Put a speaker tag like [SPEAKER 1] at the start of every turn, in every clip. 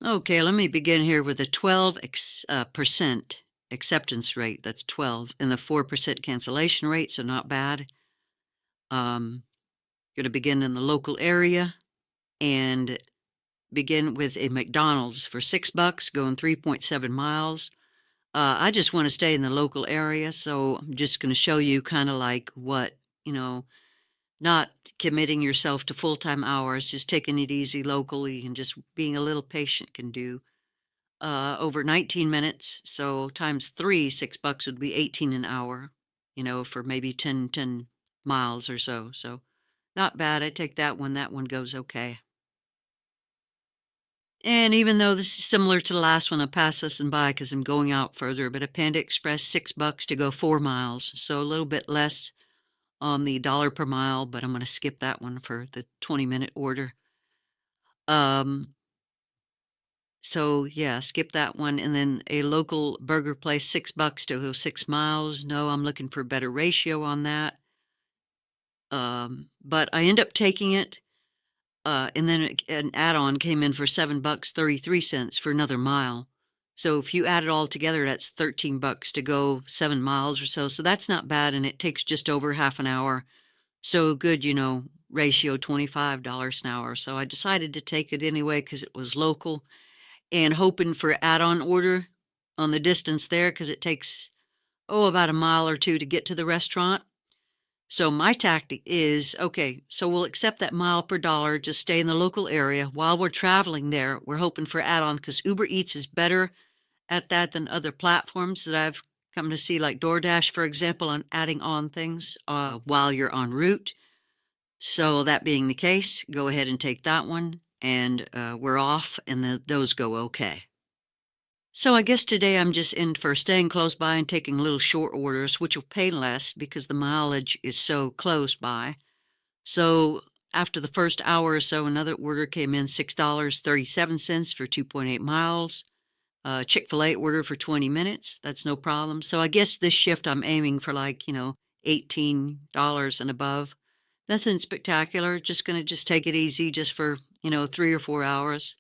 [SPEAKER 1] Okay, let me begin here with a 12% acceptance rate. That's 12, and the 4% cancellation rate, so not bad. Going to begin in the local area and begin with a McDonald's for $6, going 3.7 miles. I just want to stay in the local area, so I'm just going to show you kind of like what, you know, not committing yourself to full-time hours, just taking it easy locally and just being a little patient can do. Over 19 minutes, so times three, $6 would be 18 an hour, for maybe 10 miles or so. So not bad. I take that one. That one goes okay. And even though this is similar to the last one, I'll pass this and by because I'm going out further. But a Panda Express, $6 to go 4 miles. So a little bit less on the dollar per mile, but I'm going to skip that one for the 20-minute order. So yeah, skip that one. And then a local burger place, $6 to go 6 miles. No, I'm looking for a better ratio on that. But I end up taking it. And then an add-on came in for $7.33 for another mile. So if you add it all together, that's $13 to go 7 miles or so. So that's not bad, and it takes just over half an hour. So good, ratio $25 an hour. So I decided to take it anyway because it was local, and hoping for add-on order on the distance there because it takes about a mile or two to get to the restaurant. So my tactic is, okay, so we'll accept that mile per dollar, just stay in the local area. While we're traveling there, we're hoping for add-on because Uber Eats is better at that than other platforms that I've come to see, like Doordash, for example, on adding on things while you're en route. So that being the case, go ahead and take that one, and we're off, and those go okay. So I guess today I'm just in for staying close by and taking little short orders, which will pay less because the mileage is so close by. So after the first hour or so, another order came in, $6.37 for 2.8 miles. Chick-fil-A order for 20 minutes. That's no problem. So I guess this shift I'm aiming for $18 and above. Nothing spectacular. Just going to just take it easy just for, 3 or 4 hours.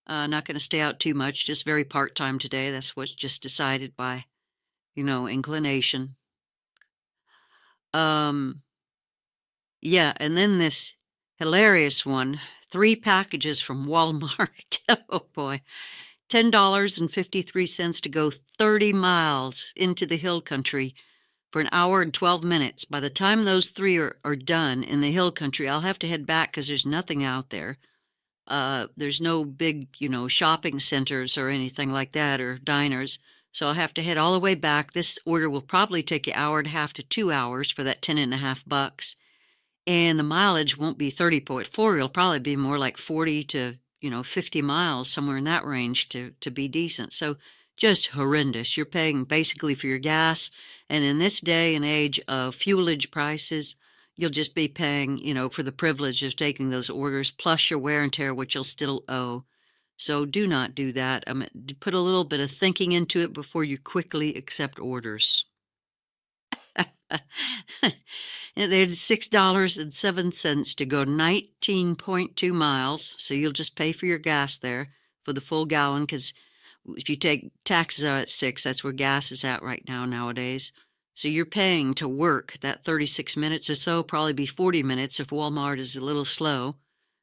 [SPEAKER 1] Not going to stay out too much, just very part-time today. That's what's just decided by, inclination. Yeah, and then this hilarious one, 3 packages from Walmart. Oh boy. $10.53 to go 30 miles into the hill country for an hour and 12 minutes. By the time those 3 are done in the hill country, I'll have to head back because there's nothing out there. There's no big, shopping centers or anything like that or diners. So I'll have to head all the way back. This order will probably take an hour and a half to 2 hours for that $10.50. And the mileage won't be 30.4. It'll probably be more like 40 to 50 miles, somewhere in that range to be decent. So just horrendous. You're paying basically for your gas. And in this day and age of fuelage prices, you'll just be paying, for the privilege of taking those orders, plus your wear and tear, which you'll still owe. So do not do that. Put a little bit of thinking into it before you quickly accept orders. They had $6.07 to go 19.2 miles. So you'll just pay for your gas there for the full gallon because if you take taxes out at 6, that's where gas is at right now nowadays. So you're paying to work that 36 minutes or so, probably be 40 minutes if Walmart is a little slow.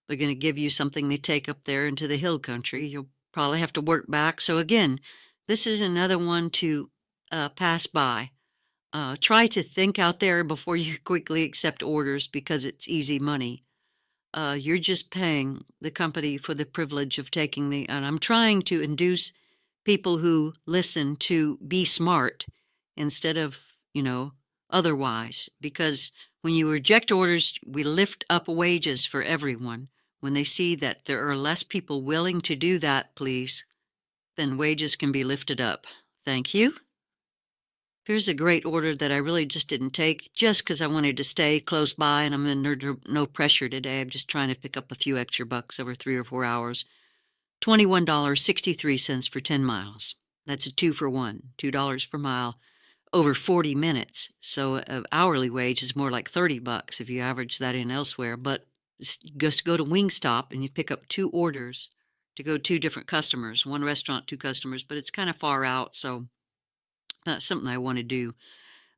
[SPEAKER 1] They're going to give you something they take up there into the hill country. You'll probably have to work back. So again, this is another one to pass by. Try to think out there before you quickly accept orders because it's easy money. You're just paying the company for the privilege of taking and I'm trying to induce people who listen to be smart instead of, otherwise, because when you reject orders, we lift up wages for everyone. When they see that there are less people willing to do that, please, then wages can be lifted up. Thank you. Here's a great order that I really just didn't take just because I wanted to stay close by and I'm under no pressure today. I'm just trying to pick up a few extra bucks over 3 or 4 hours. $21.63 for 10 miles. That's a 2 for 1, $2 per mile over 40 minutes. So an hourly wage is more like $30 if you average that in elsewhere. But just go to Wingstop and you pick up 2 orders to go 2 different customers, 1 restaurant, 2 customers, but it's kind of far out, so not something I want to do.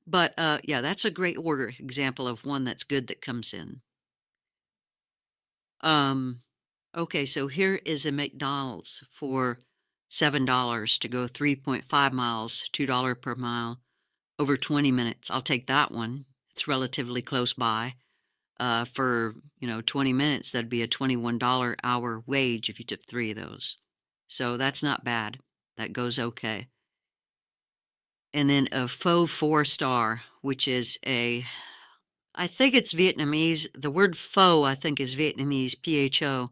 [SPEAKER 1] But yeah, that's a great order example of one that's good that comes in. Um, okay, so here is a McDonald's for $7 to go 3.5 miles, $2 per mile, over 20 minutes. I'll take that one. It's relatively close by. For 20 minutes, that'd be a $21 hour wage if you took 3 of those. So that's not bad. That goes okay. And then a faux 4-star, which is I think it's Vietnamese. The word pho, I think, is Vietnamese, PHO.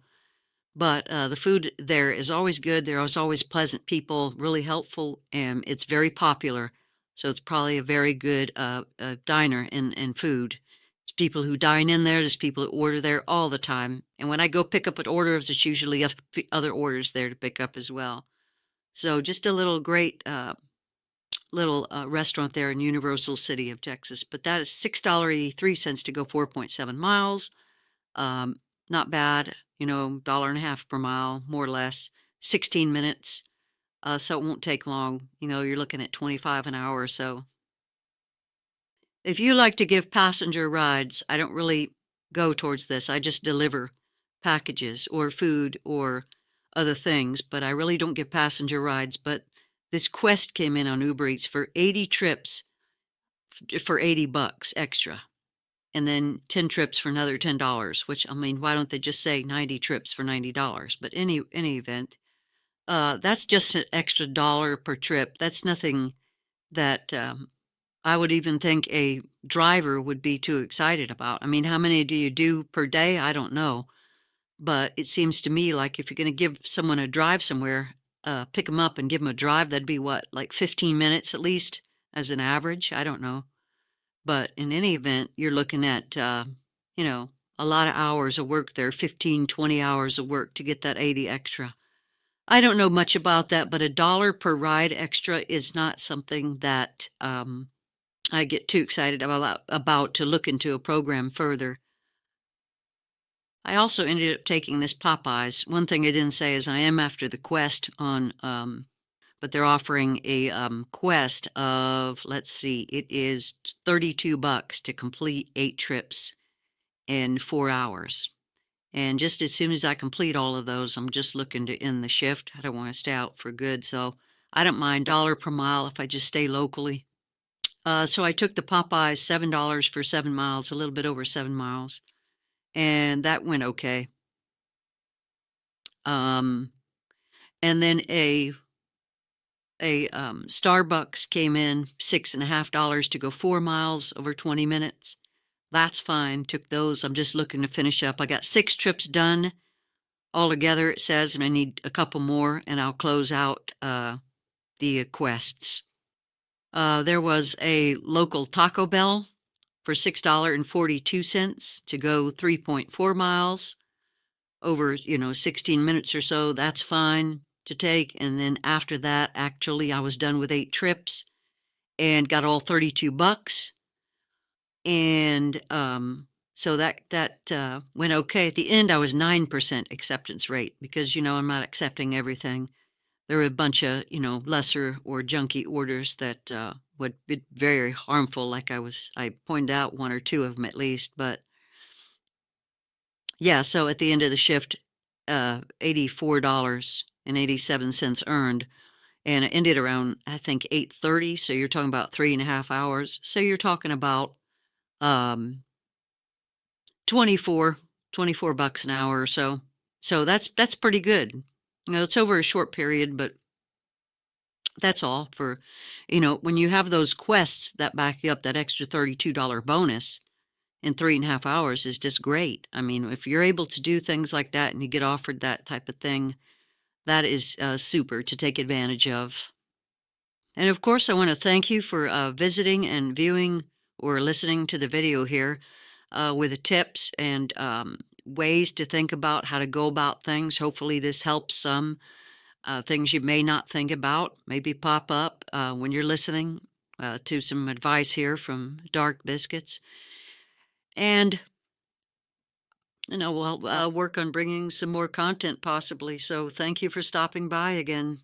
[SPEAKER 1] But the food there is always good. There's always pleasant people, really helpful, and it's very popular. So it's probably a very good diner in food. There's people who dine in there. There's people who order there all the time. And when I go pick up an order, there's usually other orders there to pick up as well. So just a little great little restaurant there in Universal City of Texas. But that is $6.83 to go 4.7 miles. Not bad, $1.50 per mile, more or less, 16 minutes. So it won't take long. You're looking at 25 an hour or so. If you like to give passenger rides, I don't really go towards this. I just deliver packages or food or other things, but I really don't give passenger rides. But this Quest came in on Uber Eats for 80 trips for $80 extra. And then 10 trips for another $10, which, I mean, why don't they just say 90 trips for $90? But any event, that's just an extra dollar per trip. That's nothing that I would even think a driver would be too excited about. I mean, how many do you do per day? I don't know. But it seems to me like if you're going to give someone a drive somewhere, pick them up and give them a drive, that'd be what, like 15 minutes at least as an average? I don't know. But in any event, you're looking at, a lot of hours of work there, 15, 20 hours of work to get that 80 extra. I don't know much about that, but $1 per ride extra is not something that I get too excited about to look into a program further. I also ended up taking this Popeyes. One thing I didn't say is I am after the Quest on but they're offering a Quest of, let's see, it is $32 to complete 8 trips in 4 hours. And just as soon as I complete all of those, I'm just looking to end the shift. I don't want to stay out for good, so I don't mind $1 per mile if I just stay locally. So I took the Popeyes $7 for 7 miles, a little bit over 7 miles, and that went okay. And then a Starbucks came in $6.50 to go 4 miles over 20 minutes. That's fine. Took those. I'm just looking to finish up. I got 6 trips done altogether, it says, and I need a couple more, and I'll close out the quests. There was a local Taco Bell for $6.42 to go 3.4 miles over, 16 minutes or so. That's fine to take. And then after that, actually, I was done with 8 trips and got all $32. And so that went okay. At the end, I was 9% acceptance rate because, I'm not accepting everything. There were a bunch of, lesser or junky orders that would be very harmful. Like I pointed out 1 or 2 of them at least. But yeah, so at the end of the shift, $84.87 earned. And it ended around, I think, 8:30. So you're talking about 3.5 hours. So you're talking about 24 bucks an hour or so. So that's pretty good. It's over a short period, but that's all for, when you have those quests that back you up, that extra $32 bonus in 3.5 hours is just great. I mean, if you're able to do things like that and you get offered that type of thing, that is super to take advantage of. And of course, I want to thank you for visiting and viewing or listening to the video here with the tips and ways to think about how to go about things. Hopefully this helps some. Things you may not think about maybe pop up when you're listening to some advice here from DarkBiscuits. And Well, I'll work on bringing some more content possibly. So thank you for stopping by again.